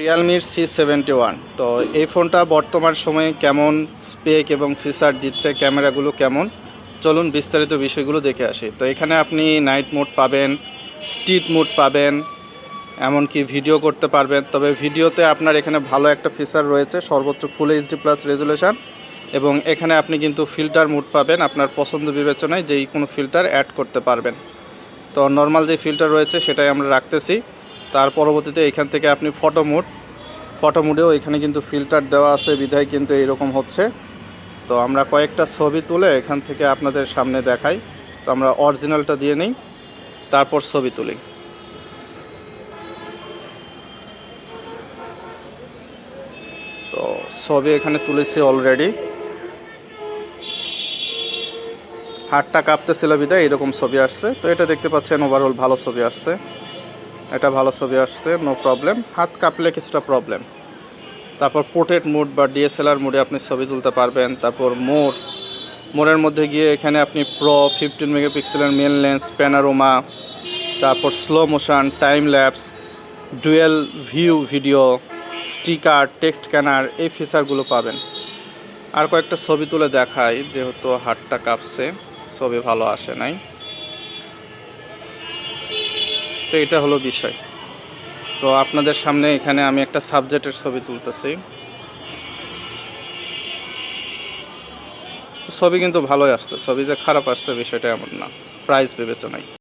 রিয়েলমির C71। তো এই ফোনটা বর্তমান সময়ে কেমন স্পেক এবং ফিচার দিচ্ছে, ক্যামেরাগুলো কেমন, চলুন বিস্তারিত বিষয়গুলো দেখে আসি। তো এখানে আপনি নাইট মোড পাবেন, স্ট্রিট মোড পাবেন, এমনকি ভিডিও করতে পারবেন। তবে ভিডিওতে আপনার এখানে ভালো একটা ফিচার রয়েছে, সর্বোচ্চ ফুল এইচডি প্লাস রেজুলেশন, এবং এখানে আপনি কিন্তু ফিল্টার মোড পাবেন, আপনার পছন্দ বিবেচনায় যেই কোনো ফিল্টার অ্যাড করতে পারবেন। তো নর্মাল যে ফিল্টার রয়েছে সেটাই আমরা রাখতেছি। তার পরবর্তীতে এখান থেকে আপনি ফটো মোডেও এখানে কিন্তু ফিল্টার দেওয়া আছে বিধায় কিন্তু এইরকম হচ্ছে। তো আমরা কয়েকটা ছবি তুলে এখান থেকে আপনাদের সামনে দেখাই। তো আমরা অরিজিনালটা দিয়ে নিই, তারপর ছবি তুলি। তো ছবি এখানে তুলেছি অলরেডি। হাতটা কাঁপতেছিল বিধায় এরকম ছবি আসছে। তো এটা দেখতে পাচ্ছেন ওভারঅল ভালো ছবি আসছে, এটা ভালো ছবি আসছে, নো প্রবলেম। হাত কাঁপলে কিছুটা প্রবলেম। তারপর পোর্ট্রেট মোড বা ডিএসএলআর মোডে আপনি ছবি তুলতে পারবেন। তারপর মোড়ের মধ্যে গিয়ে এখানে আপনি প্রো 15 মেগাপিক্সেলের মেন লেন্স, প্যানোরামা, তারপর slow motion, time lapse, dual view video, sticker, text scanner, এই ফিচারগুলো পাবেন। আর কয়েকটা ছবি তুলে দেখাই, যেহেতু হাতটা কাঁপছে, ছবি ভালো আসে নাই। তো এটা হলো বিষয়। তো আপনাদের সামনে এখানে আমি একটা সাবজেক্টের ছবি তুলতেছি। তো ছবি কিন্তু ভালোই আসছে, ছবি যে খারাপ আসছে বিষয়টা এমন না, প্রাইস বিবেচনায়।